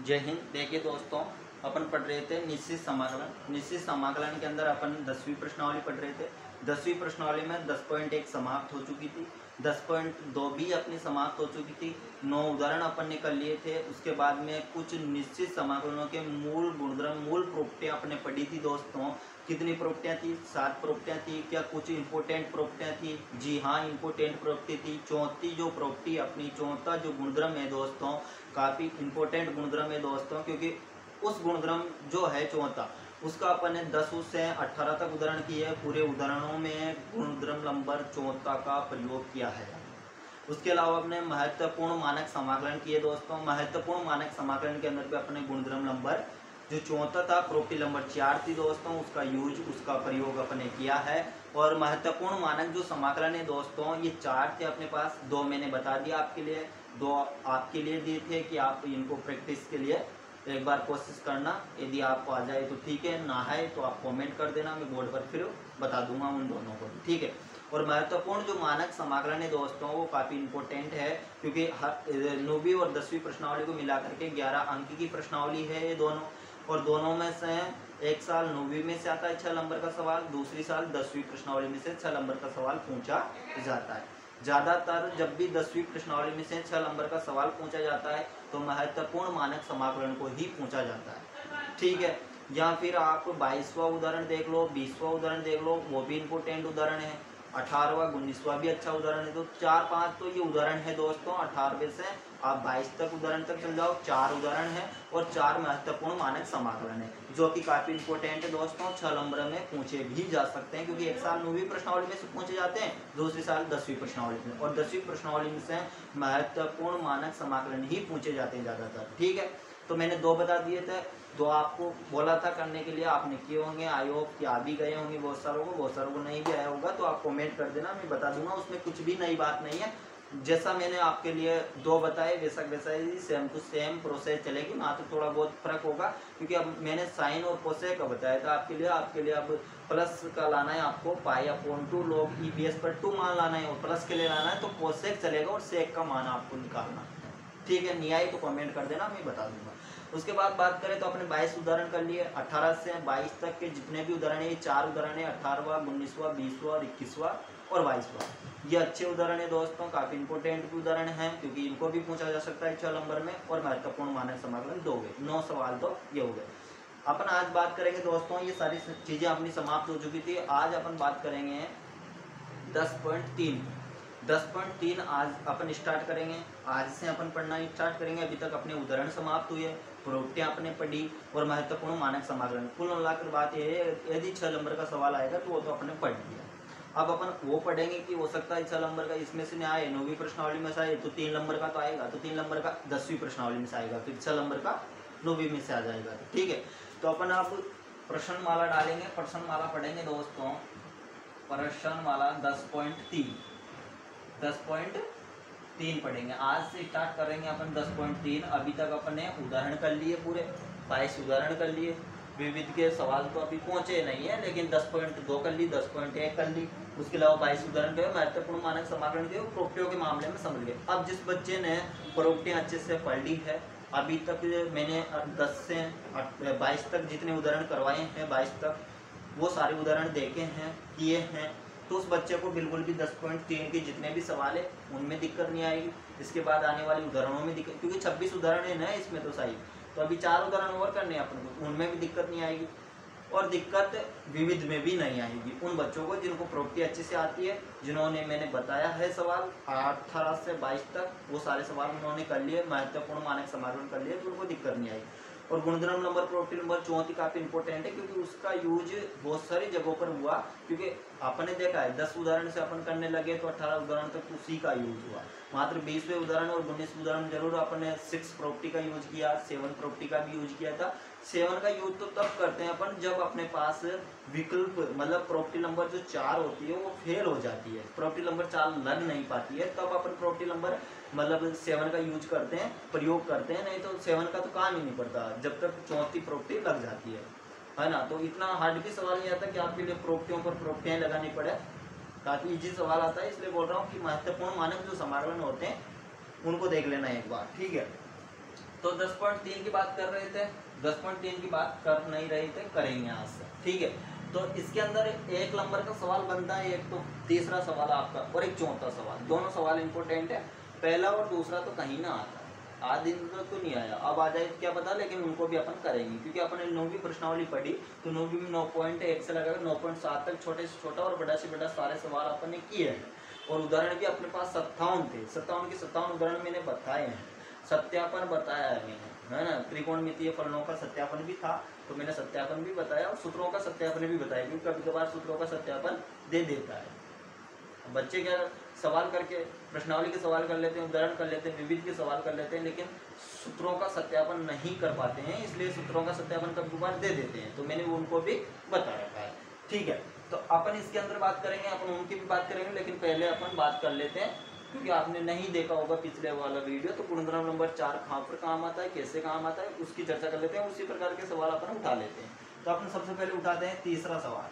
जय हिंद। देखिए दोस्तों, अपन पढ़ रहे थे निश्चित समाकलन। निश्चित समाकलन के अंदर अपन 10वीं प्रश्नावली पढ़ रहे थे। 10वीं प्रश्नावली में 10.1 समाप्त हो चुकी थी, 10.2 भी अपनी समाप्त हो चुकी थी। 9 उदाहरण अपन ने कर लिए थे। उसके बाद में कुछ निश्चित समाकलनों के मूल गुणधर्म, मूल प्रॉपर्टियाँ अपने पढ़ी थी दोस्तों। कितनी प्रॉपर्टियाँ थी? 7 प्रॉपर्टियाँ थी। क्या कुछ इंपॉर्टेंट प्रॉपर्टियाँ थी? जी हाँ, इंपॉर्टेंट प्रॉपर्टी थी। चौथी जो प्रॉपर्टी अपनी, चौथा जो गुणधर्म है दोस्तों, काफ़ी इंपॉर्टेंट गुणधर्म है दोस्तों, क्योंकि उस गुणधर्म जो है चौथा, उसका अपन ने 10 से 18 तक उदाहरण किए हैं। पूरे उदाहरणों में गुणधर्म नंबर चौथा का प्रयोग किया है। उसके अलावा अपने महत्वपूर्ण मानक समाकलन किए दोस्तों। महत्वपूर्ण मानक समाकलन के अंदर पे अपने गुणधर्म नंबर जो चौथा था, प्रॉपर्टी नंबर 4 थी दोस्तों, उसका यूज, उसका प्रयोग अपने किया है। और महत्वपूर्ण मानक जो समाकलन है दोस्तों, ये 4 थे अपने पास। 2 मैंने बता दिया आपके लिए, 2 आपके लिए दिए थे कि आप इनको प्रैक्टिस के लिए एक बार कोशिश करना। यदि आपको आ जाए तो ठीक है, ना है तो आप कमेंट कर देना, मैं बोर्ड पर फिर बता दूंगा उन दोनों को, ठीक है। और महत्वपूर्ण जो मानक समाकलन है दोस्तों, वो काफ़ी इंपॉर्टेंट है, क्योंकि हर 9वीं और 10वीं प्रश्नावली को मिला करके 11 अंक की प्रश्नावली है ये दोनों। और दोनों में से एक साल 9वीं में से आता है 6 नंबर का सवाल, दूसरी साल 10वीं प्रश्नावली में से 6 नंबर का सवाल पूछा जाता है। ज़्यादातर जब भी 10वीं प्रश्नावली में से 6 नंबर का सवाल पूछा जाता है तो महत्वपूर्ण मानक समाकलन को ही पूछा जाता है, ठीक है। या फिर आप 22वां उदाहरण देख लो, 20वां उदाहरण देख लो, वो भी इंपॉर्टेंट उदाहरण है। 18वां 19वां भी अच्छा उदाहरण है। तो 4-5 तो ये उदाहरण है दोस्तों। 18वें से आप 22 तक उदाहरण तक चल जाओ, 4 उदाहरण है और 4 महत्वपूर्ण मानक समाकलन है, जो कि काफ़ी इंपॉर्टेंट है दोस्तों। 6 नंबर में पूछे भी जा सकते हैं, क्योंकि एक साल 9वीं प्रश्नावली में से पूछे जाते हैं, दूसरी साल 10वीं प्रश्नावली में, और 10वीं प्रश्नावली में से महत्वपूर्ण मानक समाकलन ही पूछे जाते हैं ज़्यादातर, ठीक है। तो मैंने 2 बता दिए थे, 2 आपको बोला था करने के लिए, आपने किए होंगे। आई होप कि आ भी गए होंगे बहुत सारों को नहीं भी आया होगा तो आप कमेंट कर देना, मैं बता दूंगा। उसमें कुछ भी नई बात नहीं है। जैसा मैंने आपके लिए 2 बताए वैसा ही सेम टू सेम प्रोसेस चलेगी, ना तो थोड़ा बहुत फर्क होगा, क्योंकि अब मैंने साइन और कोसेक का बताया था आपके लिए अब प्लस का लाना है आपको, पाई/2 log EPS पर 2 मान लाना है, और प्लस के लिए लाना है तो कोसेक चलेगा और सेक का मान आपको निकालना, ठीक है। नहीं आई तो कमेंट कर देना, मैं बता दूंगा। उसके बाद बात करें तो अपने 22 उदाहरण कर लिए। 18 से 22 तक के जितने भी उदाहरण है, ये 4 उदाहरण है, 18वां 19वां 20वां और 21वां और 22वां। ये अच्छे उदाहरण है दोस्तों, काफ़ी इंपॉर्टेंट भी उदाहरण है, क्योंकि इनको भी पूछा जा सकता है 6 नंबर में। और महत्वपूर्ण मानक समाकलन 2 गए, 9 सवाल तो ये हो गए। अपन आज बात करेंगे दोस्तों, ये सारी चीज़ें अपनी समाप्त हो चुकी थी। आज अपन बात करेंगे 10.3 आज अपन स्टार्ट करेंगे। आज से अपन पढ़ना स्टार्ट करेंगे। अभी तक अपने उदाहरण समाप्त हुए, प्रॉपर्टियाँ आपने पढ़ी और महत्वपूर्ण मानक समाकलन। कुल मिलाकर बात यह है, यदि 6 नंबर का सवाल आएगा तो वो तो अपने पढ़ लिया। अब अपन वो पढ़ेंगे कि हो सकता है 6 नंबर का इसमें से नहीं आए, 9वीं प्रश्नावली में से आए तो 3 नंबर का तो आएगा, तो 3 नंबर का 10वीं प्रश्नावली में से आएगा, फिर 6 नंबर का 9वीं में से आ जाएगा, ठीक है। तो अपन अब प्रश्नमाला डालेंगे, प्रश्नमाला पढ़ेंगे दोस्तों। प्रश्नमाला 10.3 पढ़ेंगे। आज से स्टार्ट करेंगे अपन 10.3। अभी तक अपन ने उदाहरण कर लिए, पूरे 22 उदाहरण कर लिए। विविध के सवाल तो अभी पहुंचे नहीं है, लेकिन 10.2 कर ली, 10.1 कर ली। उसके अलावा 22 उदाहरण गए, महत्वपूर्ण मानक समाकलन के प्रॉपर्टियों के मामले में समझ गए। अब जिस बच्चे ने प्रॉपर्टियाँ अच्छे से पढ़ ली है, अभी तक मैंने 10 से 22 तक जितने उदाहरण करवाए हैं, 22 तक वो सारे उदाहरण देखे हैं, किए हैं, तो उस बच्चे को बिल्कुल भी 10.3 के जितने भी सवाल है उनमें दिक्कत नहीं आएगी। इसके बाद आने वाले उदाहरणों में दिक्कत, क्योंकि 26 उदाहरण है ना इसमें तो सही, तो अभी 4 उदाहरण और करने हैं अपन को, उनमें भी दिक्कत नहीं आएगी। और दिक्कत विविध में भी नहीं आएगी उन बच्चों को जिनको प्रॉपर्टी अच्छे से आती है, जिन्होंने मैंने बताया है सवाल 18 से 22 तक, वो सारे सवाल उन्होंने कर लिए, महत्वपूर्ण मानक समाकलन कर लिए, तो उनको दिक्कत नहीं आएगी। और गुणधर्म नंबर, प्रॉपर्टी नंबर 34 काफ़ी इंपॉर्टेंट है, क्योंकि उसका यूज बहुत सारी जगहों पर हुआ। क्योंकि आपने देखा है 10 उदाहरण से अपन करने लगे तो 18 उदाहरण तक उसी का यूज हुआ। मात्र 20वें उदाहरण और 19वें उदाहरण जरूर अपने 6 प्रॉपर्टी का यूज किया, 7 प्रॉपर्टी का भी यूज किया था। 7 का यूज तो तब करते हैं अपन जब अपने पास विकल्प, मतलब प्रॉपर्टी नंबर जो 4 होती है वो फेल हो जाती है, प्रॉपर्टी नंबर 4 लग नहीं पाती है, तब अपन प्रॉपर्टी नंबर मतलब 7 का यूज करते हैं, प्रयोग करते हैं। नहीं तो 7 का तो काम ही नहीं पड़ता जब तक 34 प्रॉपर्टी लग जाती है ना। तो इतना हार्ड भी सवाल नहीं आता कि आपके लिए प्रॉपर्टियों पर प्रॉपर्टियाँ लगानी पड़े, काफ़ी इजी सवाल आता है। इसलिए बोल रहा हूँ कि महत्वपूर्ण मानक जो समाकलन होते हैं उनको देख लेना एक बार, ठीक है। तो 10.3 की बात कर रहे थे, 10.3 की बात कर नहीं रहे थे, करेंगे आज से, ठीक है। तो इसके अंदर एक नंबर का सवाल बनता है, एक तो तीसरा सवाल आपका और एक चौथा सवाल, दोनों सवाल इंपॉर्टेंट है। पहला और दूसरा तो कहीं ना आता है, आज दिन तो नहीं आया, अब आ जाए क्या पता, लेकिन उनको भी अपन करेंगे क्योंकि अपन ने 9वीं प्रश्नावली पढ़ी तो 9वीं में 9.1 से लगाकर 9.7 तक छोटे से छोटा और बड़ा से बड़ा सारे सवाल अपन ने किए हैं और उदाहरण भी अपने पास 57 थे, 57 के 57 उदाहरण मैंने बताए हैं, सत्यापन बताया है मैंने, है ना। त्रिकोणमितीय फलनों का सत्यापन भी था तो मैंने सत्यापन भी बताया और सूत्रों का सत्यापन भी बताया, क्योंकि कभी कभार सूत्रों का सत्यापन दे देता है। बच्चे क्या सवाल करके प्रश्नावली के सवाल कर लेते हैं, उदाहरण कर लेते हैं, विविध के सवाल कर लेते हैं, लेकिन सूत्रों का सत्यापन नहीं कर पाते हैं, इसलिए सूत्रों का सत्यापन कभी कभार दे देते हैं, तो मैंने उनको भी बता रखा है, ठीक है। तो अपन इसके अंदर बात करेंगे, अपन उनकी भी बात करेंगे, लेकिन पहले अपन बात कर लेते हैं, क्योंकि आपने नहीं देखा होगा पिछले वाला वीडियो, तो गुणनखंड नंबर 4 कहाँ पर काम आता है, कैसे काम आता है, उसकी चर्चा कर लेते हैं, उसी प्रकार के सवाल अपन उठा लेते हैं। तो अपन सबसे पहले उठाते हैं तीसरा सवाल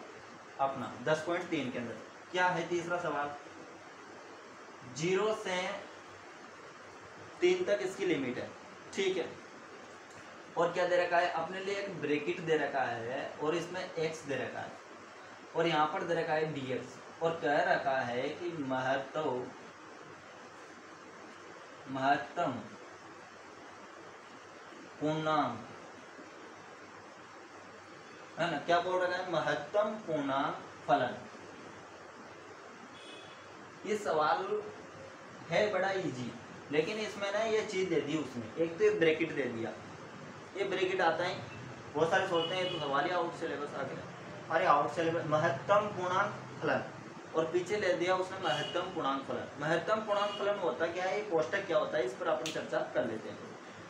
अपना 10.3 के अंदर। क्या है तीसरा सवाल? 0 से 3 तक इसकी लिमिट है, ठीक है। और क्या दे रखा है अपने लिए, एक ब्रैकेट दे रखा है और इसमें x दे रखा है और यहाँ पर दे रखा है dx और कह रखा है कि महत्तम पूर्णांक, है ना, क्या बोल रखा है, महत्तम पूर्णांक फलन। ये सवाल है बड़ा इजी, लेकिन इसमें ना ये चीज दे दी उसने, एक तो ब्रैकेट दे दिया, ये ब्रैकेट आता है, बहुत सारे सोचते हैं तो सवाल ही आउट सिलेबस आ गया, अरे आउट सिलेबस महत्तम पूर्णांक फलन और पीछे ले दिया उसने महत्तम पूर्णांक फलन। महत्तम पूर्णांक फलन होता क्या है, कोष्टक क्या होता है, इस पर अपन चर्चा कर लेते हैं।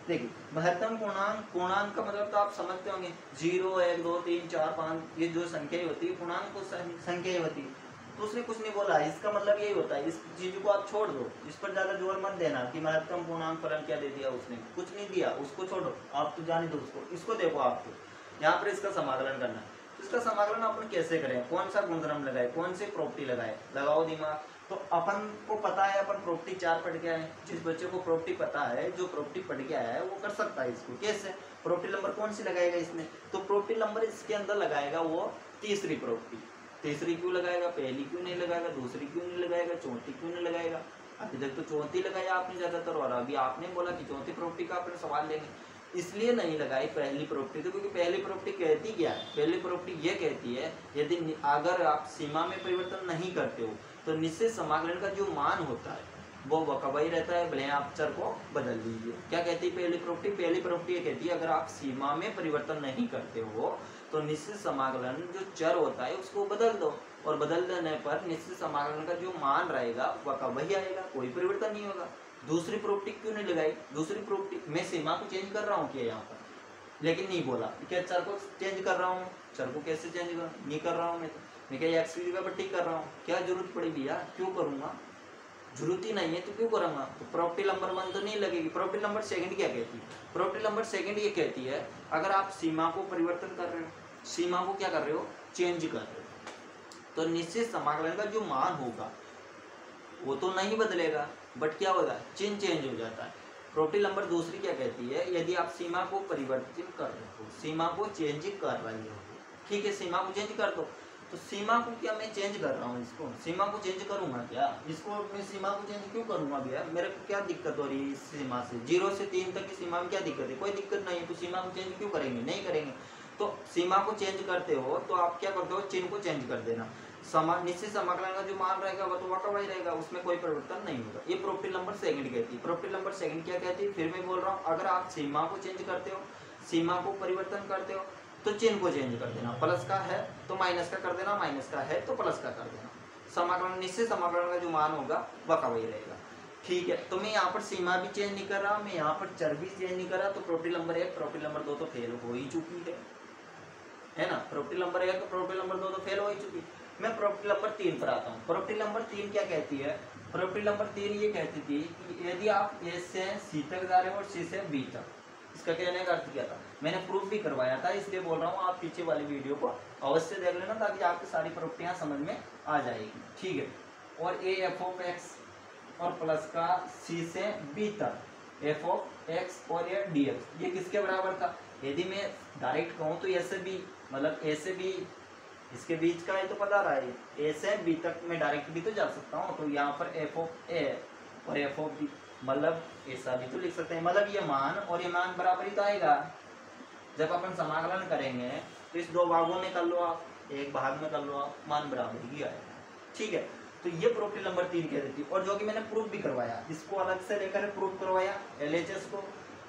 देखिए महत्तम पूर्णांक का मतलब तो आप समझते होंगे, 0 1 2 3 4 5 ये जो संख्या होती है पूर्णांक तो संख्या होती है, तो उसने कुछ नहीं बोला, इसका मतलब यही होता है, इस चीज को आप छोड़ दो, इस पर ज्यादा जोर मत देना कि महत्तम पूर्णांक फलन क्या दे दिया उसने, कुछ नहीं दिया, उसको छोड़ो, आप तो जाने दो उसको, इसको देखो आपको यहाँ पर इसका समाकलन करना है। तो इसका समाकलन अपन कैसे करें, कौन सा गुणधर्म लगाए, कौन सी प्रॉपर्टी लगाए, लगाओ दिमाग। तो अपन को पता है, अपन प्रॉपर्टी 4 पढ़ के आए, जिस बच्चे को प्रॉपर्टी पता है, जो प्रॉपर्टी पढ़ के आया है वो कर सकता है इसको। कैसे प्रॉपर्टी नंबर कौन सी लगाएगा इसमें, तो प्रॉपर्टी नंबर इसके अंदर लगाएगा वो तीसरी प्रॉपर्टी। तीसरी क्यों लगाएगा, पहली क्यों नहीं लगाएगा, दूसरी क्यों नहीं लगाएगा, चौथी क्यों नहीं लगाएगा। अभी तक तो चौथी लगाया आपने ज्यादातर, और अभी आपने बोला कि चौथी प्रॉपर्टी का अपने सवाल लेंगे, इसलिए नहीं लगाई पहली प्रॉपर्टी, तो क्योंकि पहली प्रॉपर्टी कहती क्या है, पहली प्रॉपर्टी ये कहती है यदि अगर आप सीमा में परिवर्तन नहीं करते हो तो निश्चित समाकलन का जो मान होता है वो वही रहता है, भले आप चर को बदल दीजिए। क्या कहती है पहली प्रॉपर्टी, पहली प्रॉपर्टी ये कहती है अगर आप सीमा में परिवर्तन नहीं करते हो तो निश्चित समाकलन जो चर होता है उसको बदल दो, और बदल देने पर निश्चित समाकलन का जो मान रहेगा वह वही आएगा, कोई परिवर्तन नहीं होगा। दूसरी प्रॉपर्टी क्यों नहीं लगाई, दूसरी प्रॉपर्टी मैं सीमा को चेंज कर रहा हूँ क्या यहाँ पर, लेकिन नहीं बोला क्या चर को चेंज कर रहा हूँ, चर को कैसे चेंज कर, नहीं कर रहा हूँ मैं क्या एक्स की जगह पर टिक कर रहा हूँ, क्या जरूरत पड़ी भैया, क्यों करूँगा, जरूरत ही नहीं है तो क्यों करूँगा। तो प्रॉपर्टी नंबर 1 तो नहीं लगेगी। प्रॉपर्टी नंबर 2 क्या कहती है, प्रॉपर्टी नंबर 2 ये कहती है अगर आप सीमा को परिवर्तन कर रहे हो, सीमा को क्या कर रहे हो, चेंज कर रहे हो, तो निश्चित समाकलन का जो मान होगा वो तो नहीं बदलेगा, बट क्या होगा, चिन्ह चेंज हो जाता है। प्रॉपर्टी नंबर 2 क्या कहती है, यदि आप सीमा को परिवर्तित कर रहे हो, सीमा को चेंज कर रहे हो, ठीक है, सीमा को चेंज कर दो, तो सीमा को क्या मैं चेंज कर रहा हूँ, इसको सीमा को चेंज करूंगा क्या, इसको मैं सीमा को चेंज क्यों करूंगा भैया, मेरे को क्या दिक्कत हो रही है इस सीमा से, 0 से 3 तक की सीमा में क्या दिक्कत है, कोई दिक्कत नहीं है, तो सीमा को चेंज क्यों करेंगे, नहीं करेंगे। तो सीमा को चेंज करते हो तो आप क्या करते हो, चिन्ह को चेंज कर देना, निश्चित समाकलन का जो मान रहेगा वो तो वही रहेगा, उसमें कोई परिवर्तन नहीं होगा। ये प्रॉपर्टी नंबर 2 कहती है। प्रॉपर्टी नंबर 2 क्या कहती है, फिर मैं बोल रहा हूँ, अगर आप सीमा को चेंज करते हो, सीमा को परिवर्तन करते हो तो चिन्ह को चेंज कर देना, प्लस का है तो माइनस का कर देना, माइनस का है तो प्लस का कर देना, समाकलन निश्चित समाकलन का जो मान होगा वह वही रहेगा, ठीक है। तो मैं यहाँ पर सीमा भी चेंज नहीं कर रहा, मैं यहाँ पर चर भी चेंज नहीं कर रहा, तो प्रॉपर्टी नंबर 1 प्रॉपर्टी नंबर 2 तो फेल हो ही चुकी है ना, प्रॉपर्टी नंबर 1 प्रॉपर्टी नंबर 2 तो फेल हो ही चुकी। मैं प्रॉपर्टी नंबर 3 पर आता हूँ। प्रॉपर्टी नंबर 3 क्या कहती है, प्रॉपर्टी नंबर 3 ये कहती थी कि यदि आप ए से सी तक जा रहे हो और सी से बी तक, इसका कहने का अर्थ क्या था, मैंने प्रूफ भी करवाया था, इसलिए बोल रहा हूँ आप पीछे वाली वीडियो को अवश्य देख लेना ताकि आपकी सारी प्रॉपर्टियाँ समझ में आ जाएगी, ठीक है। और ए एफ ऑफ एक्स और प्लस का सी से बी तक, एफ ऑफ एक्स और ये डी एक्स, ये किसके बराबर था? यदि मैं डायरेक्ट कहूँ तो ए से बी, मतलब ए से बी इसके बीच का है तो पता रहा है, ए से बी तक मैं डायरेक्ट भी तो जा सकता हूँ। तो यहाँ पर एफ ऑफ ए और एफ ऑफ बी, मतलब ऐसा भी तो लिख सकते हैं, मतलब ये मान और ये मान बराबर ही तो आएगा। जब अपन समाकलन करेंगे तो इस दो भागों में कर लो आप, एक भाग में कर लो आप, मान बराबर ही आएगा। ठीक है, तो ये प्रॉपर्टी नंबर 3 कह देती है। और जो कि मैंने प्रूफ भी करवाया, इसको अलग से लेकर प्रूफ करवाया, LHS को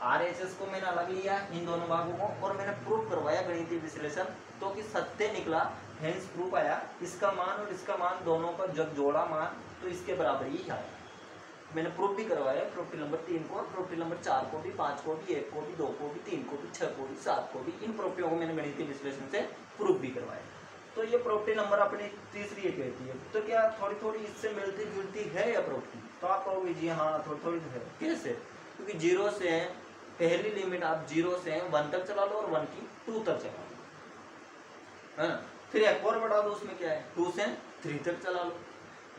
RHS को मैंने अलग लिया इन दोनों भागों को, और मैंने प्रूफ करवाया गणितीय विश्लेषण, तो कि सत्य निकला, हेंस प्रूफ आया, इसका मान और इसका मान दोनों का जब जोड़ा मान तो इसके बराबर ही आया। मैंने प्रूफ भी करवाया प्रॉपर्टी नंबर 3 को, प्रॉपर्टी नंबर 4 को भी, 5 को भी, 1 को भी, 2 को भी, 3 को भी, 6 को भी, 7 को भी, इन प्रॉपर्टियों को मैंने गणितीय विश्लेषण से प्रूफ भी करवाया। तो ये प्रॉपर्टी नंबर अपनी तीसरी ये कहती है। तो क्या थोड़ी थोड़ी इससे मिलती जुलती है या प्रॉपर्टी? तो आप कहोगे जी हाँ थोड़ी थोड़ी है। कैसे? क्योंकि 0 से पहली लिमिट आप 0 से 1 तक चला लो और 1 की 2 तक चला लो, है ना। फिर एक और बढ़ा दो, उसमें क्या है 2 से 3 तक चला लो।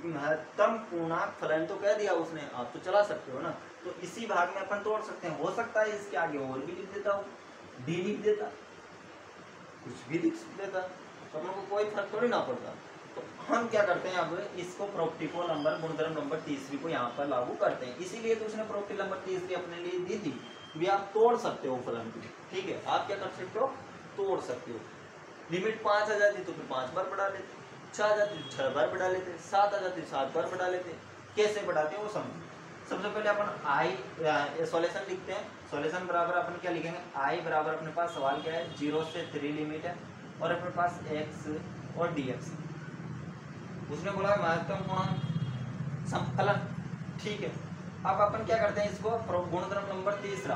महत्तम पूर्णांक फलन तो कह दिया उसने, आप तो चला सकते हो ना। तो इसी भाग में अपन तोड़ सकते हैं, हो सकता है इसके आगे और भी लिख देता हूँ, डी लिख देता, कुछ भी लिख देता, तो अपन को कोई फर्क थोड़ी ना पड़ता। तो हम क्या करते हैं, अब इसको प्रॉपर्टी को नंबर गुणधर्म नंबर तीसरी को यहाँ पर लागू करते हैं। इसीलिए तो उसने प्रॉपर्टी नंबर तीसरी अपने लिए दी थी, भी आप तोड़ सकते हो फलन को। ठीक है, आप क्या कर सकते हो, तोड़ सकते हो। लिमिट 5 आ जाती तो फिर 5 बार बढ़ा लेते, 6 आ जाती 6 बार बढ़ा लेते, 7 आ जाती 7 बार बढ़ा लेते। कैसे बढ़ाते हैं वो समझो। सबसे पहले अपन आई सॉल्यूशन लिखते हैं। सॉल्यूशन बराबर अपन क्या लिखेंगे, आई बराबर अपने पास सवाल क्या है, 0 से 3 लिमिट है और अपने पास x और dx। उसने बोला महत्तम पूर्णांक समकलन। ठीक है, अब अपन क्या करते हैं, इसको गुणधर्म नंबर तीसरा,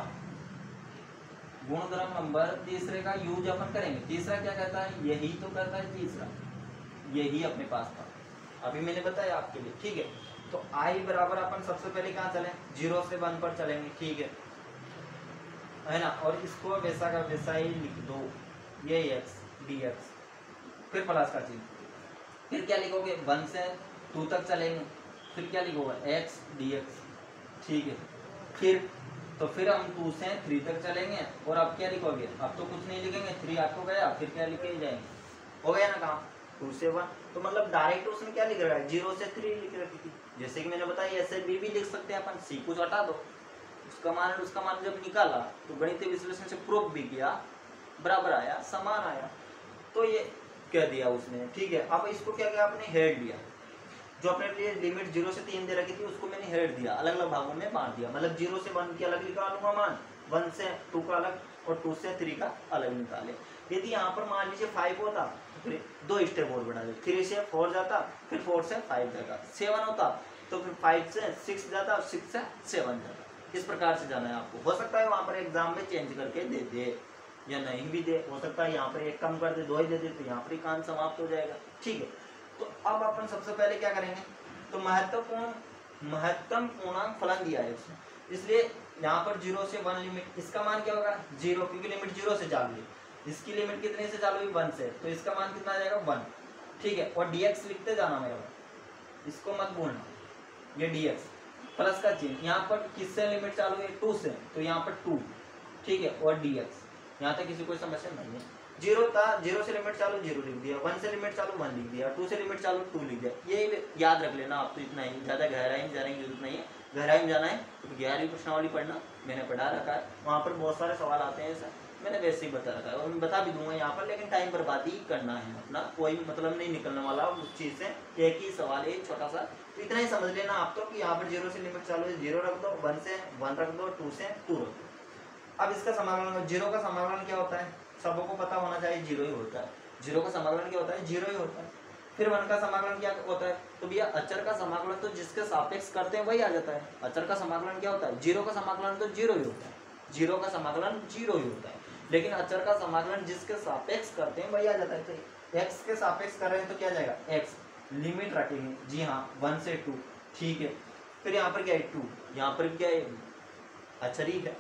गुणधर्म नंबर तीसरे का यूज अपन करेंगे। तीसरा क्या कहता है, यही तो कहता है तीसरा, यही अपने पास था, अभी मैंने बताया आपके लिए। ठीक है, तो आई बराबर अपन सबसे पहले कहाँ चले, 0 से 1 पर चलेंगे। ठीक है ना, और इसको वैसा का वैसा ही लिख दो, ये x dx, फिर प्लस का चिन्ह, फिर क्या लिखोगे 1 से 2 तक चलेंगे, फिर क्या लिखोगे x dx। ठीक है, फिर हम 2 से 3 तक चलेंगे, और अब क्या लिखोगे, अब तो कुछ नहीं लिखेंगे, 3 आपको गया, फिर क्या लिखे जाएंगे, हो गया ना काम, 2 से 1। तो मतलब डायरेक्ट उसने क्या लिख रहा है, 0 से 3 लिख रखी थी। जैसे कि मैंने बताया ऐसे बी भी लिख सकते हैं अपन, सी कुछ हटा दो, उसका मान जब निकाला तो गणितीय विश्लेषण से प्रूफ भी किया, बराबर आया, समान आया, तो ये कह दिया उसने। ठीक है, अब इसको क्या किया आपने, हेड दिया। जो अपने लिए लिमिट 0 से 3 दे रखी थी उसको मैंने हेड दिया, अलग अलग भागों में बांट दिया। मतलब 0 से 1 की अलग निकालूंगा मान, 1 से 2 का अलग, और 2 से 3 का अलग निकाले। यदि यहाँ पर मान लीजिए 5 होता तो फिर 2 स्टेप और बढ़ा दे, 3 से 4 जाता, फिर 4 से 5 जाता, 7 होता तो फिर 5 से 6 जाता, और 6 से 7 जाता। इस प्रकार से जाना है आपको। हो सकता है वहाँ पर एग्जाम में चेंज करके दे दे या नहीं भी दे, हो सकता है यहाँ पर एक कम कर दे, 2 ही दे दे, तो यहाँ पर ही काम समाप्त हो जाएगा। ठीक है, तो अब अपन सबसे पहले क्या करेंगे, तो महत्तम पूर्णांक फलन दिया है उसने, इसलिए यहाँ पर 0 से 1 लिमिट, इसका मान क्या होगा 0, क्योंकि लिमिट 0 से चालू है। इसकी लिमिट कितने से चालू हुई, 1 से, तो इसका मान कितना आ जाएगा 1। ठीक है, और dx लिखते जाना मेरा, इसको मत भूलना, ये dx प्लस का चिन्ह, यहाँ पर किससे लिमिट चालू है, 2 से, तो यहाँ पर 2। ठीक है, और dx, यहाँ तक किसी कोई समस्या नहीं है। 0 था, 0 से लिमिट चालू 0 लिख दिया, 1 से लिमिट चालू 1 लिख दिया, 2 से लिमिट चालू 2 लिख दिया। ये याद रख लेना आप, तो इतना ही, ज़्यादा गहराई में जाने की जरूरत नहीं है। गहराई में जाना है तो 11वीं प्रश्नावली पढ़ना, मैंने पढ़ा रखा है, वहाँ पर बहुत सारे सवाल आते हैं, ऐसा मैंने वैसे ही बता रखा है, और मैं बता भी दूंगा यहाँ पर, लेकिन टाइम बर्बादी ही करना है अपना, कोई मतलब नहीं निकलने वाला उस चीज़ से। एक ही सवाल है छोटा सा, तो इतना ही समझ लेना आप, तो कि यहाँ पर 0 से लिमिट चालू है, 0 रख दो, 1 से 1 रख दो, 2 से 2 रख दो। अब इसका समाकलन, 0 का समाकलन क्या होता है, सबको पता होना चाहिए, 0 ही होता है। 0 का समाकलन क्या होता है, 0 ही होता है। फिर 1 का समाकलन क्या होता है, तो भैया अचर का समाकलन तो जिसके सापेक्ष करते हैं वही आ जाता है। अचर का समाकलन क्या होता है, 0 का समाकलन तो 0 ही होता है, 0 का समाकलन 0 ही होता है, लेकिन अचर का समाकलन जिसके सापेक्ष करते हैं वही आ जाता है। तो x के सापेक्ष कर रहे हैं तो क्या जाएगा, x लिमिट रखेंगे, जी हाँ 1 से 2। ठीक है, फिर यहाँ पर क्या है 2, यहाँ पर क्या है अचरी है,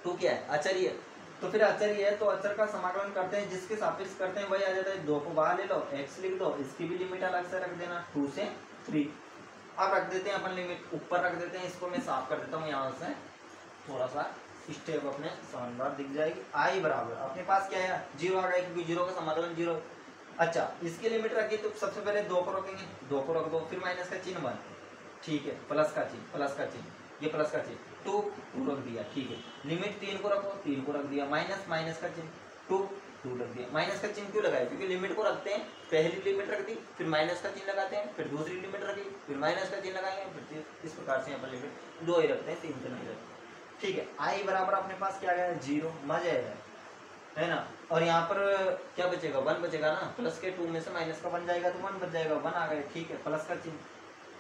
2 क्या है अचरी है, तो फिर अचर ये है, तो अचर का समाकलन करते हैं जिसके सापेक्ष करते हैं वही आ जाता है। 2 को बाहर ले लो, x लिख दो, इसकी भी लिमिट अलग से रख देना 2 से 3। अब रख देते हैं अपन लिमिट, ऊपर रख देते हैं, इसको मैं साफ कर देता हूँ यहाँ से, थोड़ा सा स्टेप अपने शानदार दिख जाएगी। आई बराबर अपने पास क्या है, जीरो आ गया क्योंकि जीरो का समाकलन जीरो। अच्छा इसकी लिमिट रखिए तो सबसे पहले 2 को रखेंगे, 2 को रख दो, फिर माइनस का चिन्ह 1, ठीक है, प्लस का चिन्ह, ये प्लस का चिन्ह 2 रख दिया, ठीक है। लिमिट 3 को रखो, 3 को रख दिया, माइनस का चिन्ह 2 रख दिया। माइनस का चिन्ह क्यों लगाया, क्योंकि लिमिट को रखते हैं, पहली लिमिट रख दी, फिर माइनस का चिन्ह लगाते हैं, फिर दूसरी लिमिट रखी, फिर माइनस का चिन्ह लगाएंगे, फिर इस प्रकार से यहाँ पर लिमिट 2 ही रखते हैं, 3 से नहीं रखते, ठीक है। आई बराबर अपने पास क्या गया, 0, मजा है ना। और यहाँ पर क्या बचेगा, 1 बचेगा ना, प्लस के 2 में से माइनस का 1 जाएगा तो 1 बच जाएगा, 1 आ गया, ठीक है। प्लस का चिन्ह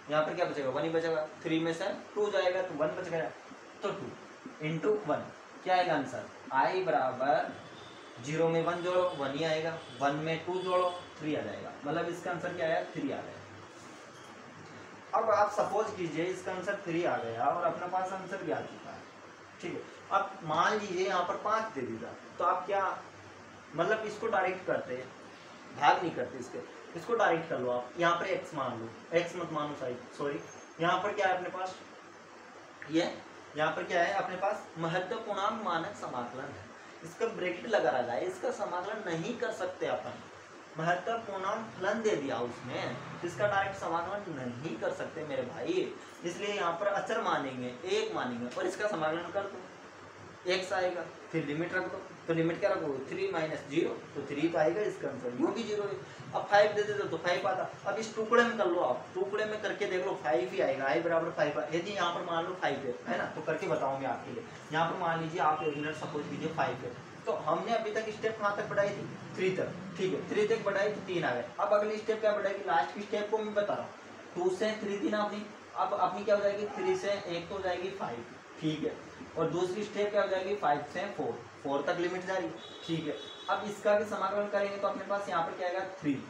यहाँ पर क्या बचेगा, 1 ही बचेगा, 3 में से 2 जाएगा तो 1 बच गया, तो 2 इंटू 1 क्या आएगा आंसर। आई बराबर 0 में 1 जोड़ो 1 ही आएगा, 1 में 2 जोड़ो 3 आ जाएगा, मतलब इसका आंसर क्या आया, 3 आ गया। अब आप सपोज कीजिए इसका आंसर 3 आ गया और अपने पास आंसर भी आ चुका है, ठीक है। अब मान लीजिए यहाँ पर 5 दे दीजिए तो आप क्या, मतलब इसको डायरेक्ट करते हैं, भाग नहीं करते इसको डायरेक्ट कर लो आप। यहाँ पर x मान लो, x मत मानो सॉरी, यहाँ पर क्या है अपने पास, ये यहाँ पर क्या है अपने पास महत्वपूर्णांक मानक समाकलन है, इसका ब्रैकेट लगा रहा है, इसका समाकलन नहीं कर सकते अपन, महत्वपूर्णांक फलन दे दिया उसमें, इसका डायरेक्ट समाकलन नहीं कर सकते मेरे भाई, इसलिए यहाँ पर अचर मानेंगे, 1 मानेंगे और इसका समाकलन कर दो, x आएगा, फिर लिमिट रख दो, तो लिमिट क्या रखो 3 माइनस 0, तो 3 तो आएगा, इसका आंसर यू भी 0 है। अब 5 दे देते तो 5 आता, अब इस टुकड़े में कर लो आप, टुकड़े में करके देख लो 5 ही आएगा, आई बराबर 5। यदि यहाँ पर मान लो 5 है ना, तो करके बताऊँ मैं आपके लिए। यहाँ पर मान लीजिए आप एक मिनट सपोज कीजिए 5 है, तो हमने अभी तक स्टेप कहाँ तक बढ़ाई थी, 3 तक, ठीक है, 3 तक बढ़ाई तो 3 आ गए। अब अगली स्टेप क्या बढ़ाएगी, लास्ट की स्टेप को मैं बता रहा हूँ, 2 से 3 थी ना अपनी, अब अपनी क्या हो जाएगी, 3 से 1 तो हो जाएगी 5, ठीक है, और दूसरी स्टेप क्या हो जाएगी 5 से 4 तक लिमिट जारी, ठीक है। अब इसका भी समाकलन करेंगे तो अपने पास यहाँ पर क्या आएगा 3,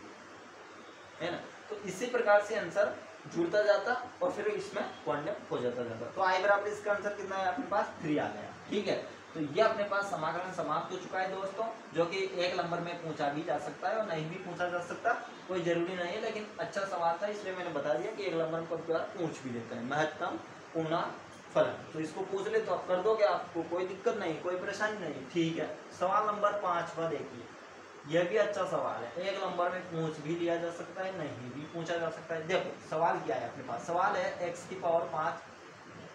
है ना। तो इसी प्रकार से आंसर जुड़ता जाता और फिर इसमें कॉन्डेक्ट हो जाता। तो आई बराबर इसका आंसर कितना है अपने पास 3 आ गया, ठीक है। तो ये अपने पास समाकलन समाप्त हो चुका है दोस्तों, जो कि 1 नंबर में पूछा भी जा सकता है और नहीं भी पूछा जा सकता, कोई जरूरी नहीं है, लेकिन अच्छा सवाल था इसलिए मैंने बता दिया कि 1 नंबर में कभी पूछ भी लेते हैं महत्वपूर्णांक फलन, तो इसको पूछ ले तो आप कर दोगे, आपको कोई दिक्कत नहीं, कोई परेशानी नहीं, ठीक है। सवाल नंबर 5वां देखिए, यह भी अच्छा सवाल है, 1 नंबर में पूछ भी लिया जा सकता है, नहीं भी पूछा जा सकता है। देखो सवाल क्या है अपने पास, सवाल है x की पावर 5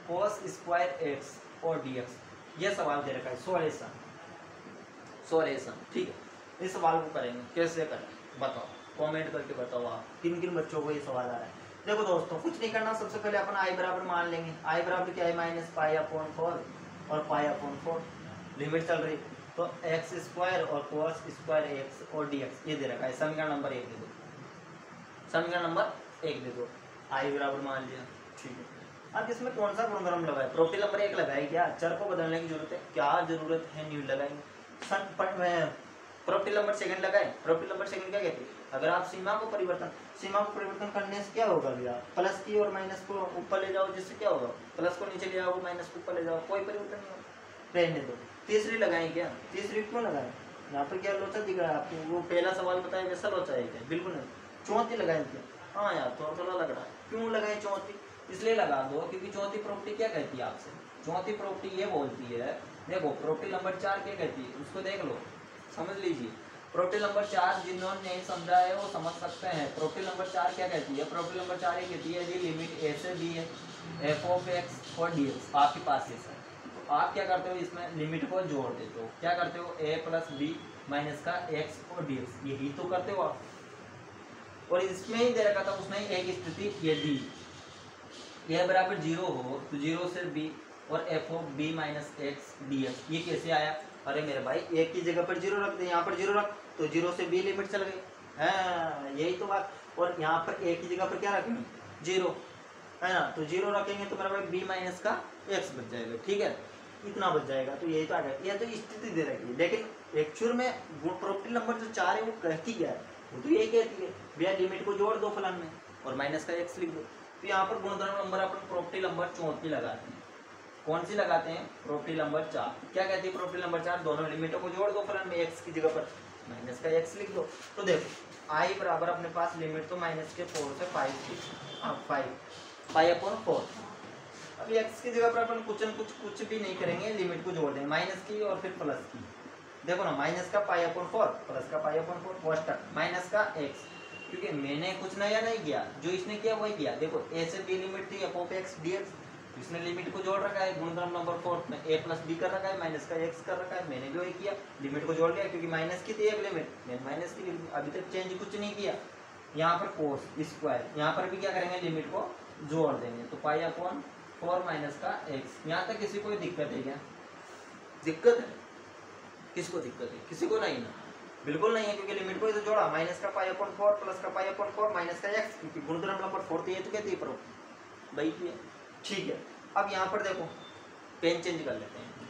cos स्क्वायर x और dx, यह सवाल दे रखा है, सॉल्यूशन, ठीक है। इस सवाल को करेंगे, कैसे करें बताओ, कमेंट करके बताओ आप, किन किन बच्चों को ये सवाल आ रहा है। देखो दोस्तों कुछ नहीं करना, सबसे पहले अपन आई बराबर मान लेंगे, आई बराबर क्या है -π/4 और π/4 लिमिट चल रही, तो x स्क्वायर और cos स्क्वायर x और dx ये दे रखा है, समीकरण नंबर 1 दे दो, समीकरण नंबर 1 दे दो, आई बराबर मान लिया, ठीक है। अब इसमें कौन सा गुणधर्म लगाए, प्रॉपर्टी नंबर 1 लगाए क्या, चर को बदलने की जरूरत है, क्या जरूरत है, न्यू लगाएंगे। प्रॉपर्टी नंबर 2 लगाए, प्रॉपर्टी नंबर 2 क्या कहती है, अगर आप सीमा को परिवर्तन करने से क्या होगा भैया, प्लस की और माइनस को ऊपर ले जाओ, जिससे क्या होगा, प्लस को नीचे ले आओ, माइनस को ऊपर ले जाओ, कोई परिवर्तन नहीं होगा, रहने दो। तीसरी लगाएं क्या, तीसरी क्यों लगाएं, यहाँ पर क्या लोचा दिख रहा है आपको, वो पहला सवाल बताया वैसा लोचा है क्या, बिल्कुल नहीं। चौथी लगाएं क्या, हाँ यार थोड़ा लग रहा है, क्यों लगाएं चौथी, इसलिए लगा दो क्योंकि चौथी प्रॉपर्टी क्या कहती है आपसे, चौथी प्रॉपर्टी ये बोलती है, देखो प्रॉपर्टी नंबर 4 क्या कहती है, उसको देख लो, समझ लीजिए। प्रॉपर्टी नंबर 4 जिन्होंने नहीं समझा है वो समझ सकते हैं। प्रॉपर्टी नंबर 4 क्या कहती है, प्रॉपर्टी नंबर 4 ये कहती है यदि लिमिट a से b है, f(x) और dx आपके पास है, तो आप क्या करते हो, इसमें लिमिट को जोड़ देते हो, क्या करते हो, a + b माइनस का x और dx, यही तो करते हो आप। और इसमें ही दे रखा था उसने एक स्थिति, यदि a बराबर 0 हो तो 0 से b और f(b - x dx, ये कैसे आया, अरे मेरे भाई एक की जगह पर 0 रख दे, यहाँ पर 0 रख तो 0 से b लिमिट चल गई, हाँ यही तो बात। और यहाँ पर a की जगह पर क्या रखेंगे 0, है ना, तो 0 रखेंगे तो मेरा भाई b माइनस का x बच जाएगा, ठीक है, इतना बच जाएगा, तो यही तो आ गया। यह तो स्थिति दे रखी है, लेकिन एक्चुअल में प्रॉपर्टी नंबर जो 4 है वो कहती क्या है, वो तो यही कहती है भैया लिमिट को जोड़ दो फलन में और माइनस का x लिख दो। तो यहाँ पर गुणधर्म नंबर अपन प्रॉपर्टी नंबर 34 लगाते हैं, कौन सी लगाते हैं, प्रॉपर्टी नंबर 4 क्या कहती है, प्रॉपर्टी नंबर 4 दोनों लिमिटों को जोड़ दो फलन में, x की जगह पर माइनस का x लिख दो। तो देखो आई बराबर अपने पास लिमिट तो -4 से 5 थी, 5 π/4, अभी x की जगह पर अपन कुछ भी नहीं करेंगे, लिमिट को जोड़ देंगे माइनस की और फिर प्लस की। देखो ना, माइनस का पाई अपॉन 4 प्लस का पाई अपॉन 4 कोष्टक माइनस का x, क्योंकि मैंने कुछ नया नहीं किया, जो इसने किया वही किया। देखो a से b लिमिट थी f (x) dx, इसने लिमिट को जोड़ रखा है, गुणनखंड नंबर 4 में a प्लस b कर रखा है, माइनस का x कर रखा है, मैंने भी वही किया, लिमिट को जोड़ लिया, क्योंकि माइनस की थी एक लिमिट, मैंने माइनस की लिमिट, अभी तक चेंज कुछ नहीं किया। यहाँ पर कोस स्क्वायर, यहाँ पर भी क्या करेंगे, लिमिट को जोड़ देंगे, तो पाई अपॉन 4 माइनस का x। यहाँ तक किसी को दिक्कत है क्या? दिक्कत है? किसको दिक्कत है? किसी को नहीं ना, बिल्कुल नहीं है, क्योंकि लिमिट को इधर जोड़ा, माइनस का पाई अपॉन 4 प्लस का पाई अपॉन 4 माइनस का x, क्योंकि गुणनखंड नंबर 4 तो ये तो कहती है भाई की है। ठीक है, अब यहाँ पर देखो, पेन चेंज कर लेते हैं।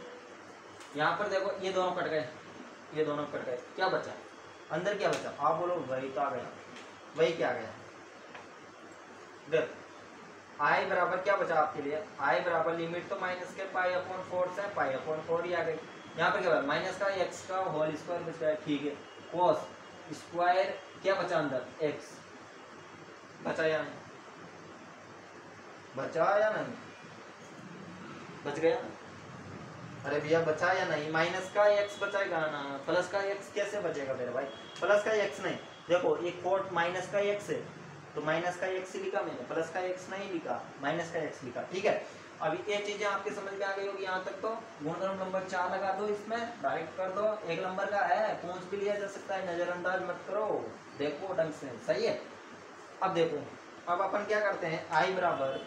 यहाँ पर देखो, ये दोनों कट गए, ये दोनों कट गए, क्या बचा अंदर? क्या बचा? आप बोलो वही तो आ गया, वही क्या गया? देखो आई बराबर क्या बचा आपके लिए? आई बराबर लिमिट तो माइनस के पाई अपॉन 4 से पाई अपॉन 4 ही आ गई। यहाँ पर क्या बचा? माइनस का x का होल स्क्वायर बच गया, ठीक है। कोस स्क्वायर क्या बचा अंदर? x बचा या नहीं? बचा या नहीं? बच गया? अरे भैया बचा या नहीं? माइनस का x बचाएगा ना, प्लस का x कैसे बचेगा मेरे भाई? प्लस का x नहीं, देखो एक कोट माइनस का x है, तो माइनस का x लिखा मैंने, प्लस का x नहीं लिखा, माइनस का x लिखा, ठीक है। अभी ये चीजें आपके समझ में आ गई होगी यहाँ तक। तो गुणनखंड नंबर 4 लगा दो, इसमें डायरेक्ट कर दो, 1 नंबर का है, पूछ भी लिया जा सकता है, नजरअंदाज मत करो, देखो ढंग से, सही है। अब देखो, अब अपन क्या करते हैं, आई बराबर,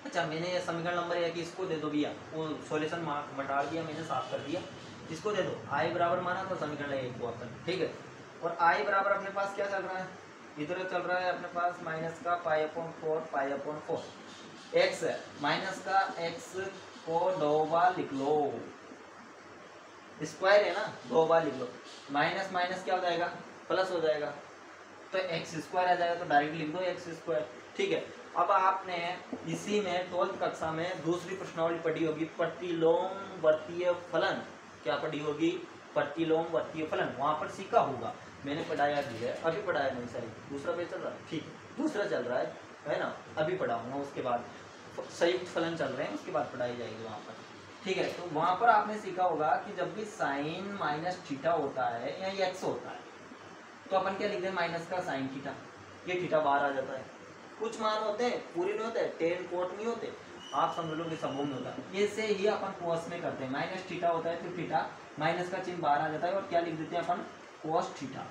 अच्छा मैंने ये समीकरण नंबर 1 इसको दे दो भैया, वो सॉल्यूशन में डाल दिया मैंने, साफ कर दिया, इसको दे दो। आई बराबर माना तो समीकरण 1 को अपन, ठीक है। और आई बराबर अपने पास क्या चल रहा है, इधर चल रहा है अपने पास माइनस का pi upon 4 pi upon 4, x है, माइनस का एक्स को 2 बार लिख लो, स्क्वायर है ना, 2 बार लिख लो, माइनस माइनस क्या हो जाएगा? प्लस हो जाएगा, तो एक्स स्क्वायर आ जाएगा, तो डायरेक्ट लिख दो एक्स स्क्वायर, ठीक है। अब आपने इसी में 12वीं कक्षा में दूसरी प्रश्नावली पढ़ी होगी, प्रतिलोमवर्तीय फलन, क्या पढ़ी होगी? प्रतिलोमवर्तीय फलन, वहां पर सीखा होगा, मैंने पढ़ाया भी है, अभी पढ़ाया नहीं, सही दूसरा पेज चल रहा है, ठीक है दूसरा चल रहा है ना, अभी पढ़ाऊंगा, उसके बाद संयुक्त फलन चल रहे हैं, उसके बाद पढ़ाई जाएगी वहां पर, ठीक है। तो वहां पर आपने सीखा होगा कि जब भी साइन माइनस थीटा होता है या एक्स होता है, तो अपन क्या लिखते हैं? माइनस का साइन थीटा, ये थीटा बाहर आ जाता है, कुछ मान होते हैं पूरे नहीं होते, टेन कोट नहीं होते, आप समझ लो कि सबों में होता है, इससे ही अपन कोस में करते हैं, माइनस थीटा होता है, फिर थीटा माइनस का चिन्ह बाहर आ जाता है, और क्या लिख देते हैं अपन? Cos theta.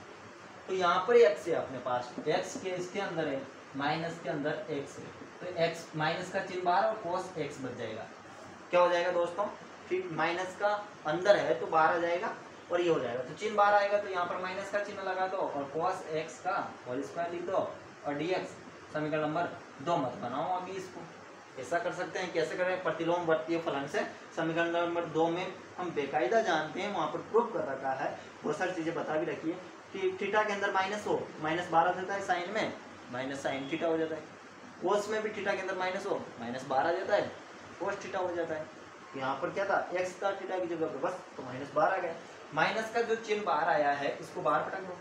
तो यहाँ पर एक्स है अपने पास, एक्स के इसके अंदर है, माइनस के अंदर एक्स है, तो एक्स माइनस का चिन्ह बाहर और कोस एक्स बच जाएगा, क्या हो जाएगा दोस्तों? फिर माइनस का अंदर है तो बाहर आ जाएगा, और ये हो जाएगा, तो चिन्ह बाहर आएगा, तो यहाँ पर माइनस का चिन्ह लगा दो, और कोस एक्स का होल स्क्वायर लिख दो, और dx समीकरण नंबर 2 मत बनाओ अभी इसको, ऐसा कर सकते हैं, कैसे करें? प्रतिलोमवर्तीय फलन से समीकरण नंबर 2 में हम बेकायदा जानते हैं, वहाँ पर प्रूफ कर रखा है, बहुत सारी चीजें बता भी रखी है कि थीटा के अंदर माइनस हो, माइनस 12 देता है, साइन में माइनस साइन थीटा हो जाता है, कोस में भी थीटा के अंदर माइनस हो, माइनस 12 जाता है, कोस थीटा हो जाता है। यहाँ पर क्या था? एक्स का थीटा की जगह पर बस तो माइनस 12 गया, माइनस का जो चिन्ह बाहर आया है इसको बाहर पटक दो,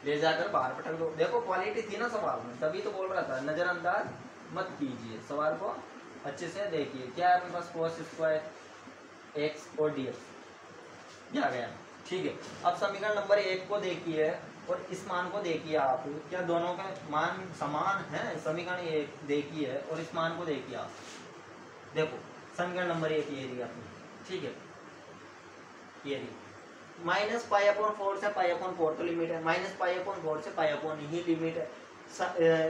ले जाकर बाहर पटक दो। देखो क्वालिटी थी ना सवाल में, तभी तो बोल रहा था नजरअंदाज मत कीजिए, सवाल को अच्छे से देखिए। क्या है अपने पास? कोस स्क्वायर एक्स और dx आ गया, ठीक है। अब समीकरण नंबर 1 को देखिए और इस मान को देखिए आप, क्या दोनों के मान समान है? समीकरण 1 देखिए और इस मान को देखिए आप, देखो समीकरण नंबर 1 ये दिया, ठीक है, ये माइनस पाई अपॉन 4 से पाई अपॉन 4 तो लिमिट है, माइनस पाई अपॉन 4 से पाई अपॉन ही लिमिट है,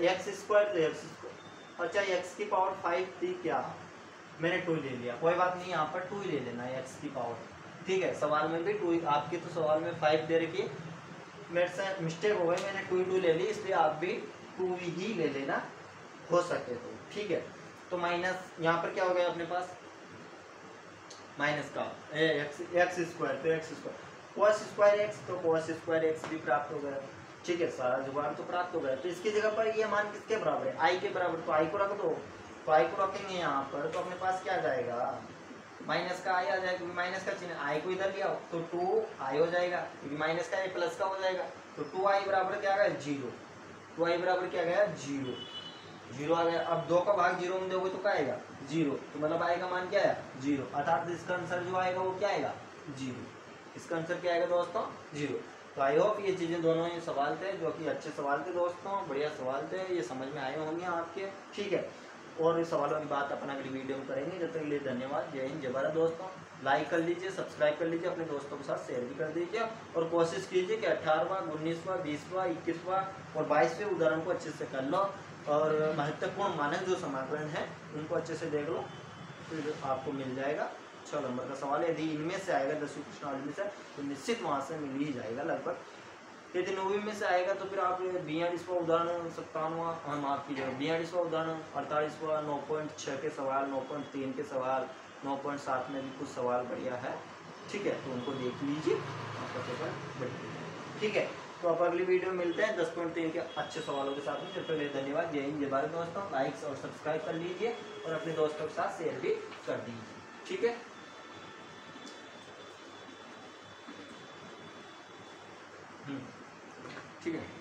एक्स स्क्वायर तो एक्स स्क्वायर, अच्छा एक्स की पावर 5 थी, क्या मैंने 2 ले लिया, कोई बात नहीं, यहाँ पर 2 ही ले लेना है एक्स की पावर, ठीक है। सवाल में भी 2, आपके तो सवाल में 5 दे रखी, मेरे से मिस्टेक हो गई, मैंने 2 ले ली, इसलिए आप भी 2 ही ले लेना हो सके तो, ठीक है। तो माइनस यहाँ पर क्या हो गया अपने पास? माइनस का एक्स स्क्वायर, तो x square, cos square x, तो कोस स्क्वायर एक्स भी प्राप्त हो गया, ठीक है, सारा जुगाड़ तो प्राप्त हो गया। तो इसकी जगह पर ये मान किसके बराबर है? आई के बराबर, तो आई को रख दो, तो आई को रखेंगे यहाँ पर, तो अपने पास क्या आ जाएगा? माइनस का आई आ जाएगा, क्योंकि माइनस का चिन्ह, आई को इधर लिया तो 2 आई हो जाएगा, क्योंकि माइनस का आई प्लस का हो जाएगा, तो 2 आई बराबर क्या आ गया? 0, 2 आई बराबर क्या गया? 0, जीरो आ गया। अब 2 का भाग 0 में दोगे तो क्या आएगा 0, तो मतलब आएगा मान क्या है 0, अर्थात इसका आंसर जो आएगा वो क्या आएगा 0। इसका आंसर क्या आएगा दोस्तों 0। तो आई होप ये चीज़ें दोनों ही सवाल थे जो कि अच्छे सवाल थे दोस्तों, बढ़िया सवाल थे, ये समझ में आए होंगे आपके। ठीक है, और इस सवालों की बात अपन अगली वीडियो में करेंगे। जब तक के लिए धन्यवाद। जय हिंद, जय भारत दोस्तों। लाइक कर लीजिए, सब्सक्राइब कर लीजिए, अपने दोस्तों के साथ शेयर भी कर दीजिए और कोशिश कीजिए कि 18वां, 19वां, 20वां, 21वां और 22वें उदाहरण को अच्छे से कर लो और महत्वपूर्ण मानक जो समाकलन है उनको अच्छे से देख लो, फिर आपको मिल जाएगा 6 नंबर का सवाल। यदि इनमें से आएगा 10वीं प्रश्नावली में से तो निश्चित वहाँ से मिल ही जाएगा लगभग। यदि 9वीं में से आएगा तो फिर आप 42वां उदाहरण, 57वां, माफ कीजिएगा 42वां उदाहरण, 48वां, 9.6 के सवाल, 9.3 के सवाल, 9.7 में भी कुछ सवाल बढ़िया है। ठीक है, तो उनको देख लीजिए, आपका पेपर बढ़िया। ठीक है, तो आप अगली वीडियो में मिलते हैं 10.3 के अच्छे सवालों के साथ में। जब तक के लिए धन्यवाद। जय हिंद, जय भारत दोस्तों। लाइक और सब्सक्राइब कर लीजिए और अपने दोस्तों के साथ शेयर भी कर दीजिए। ठीक है, ठीक है।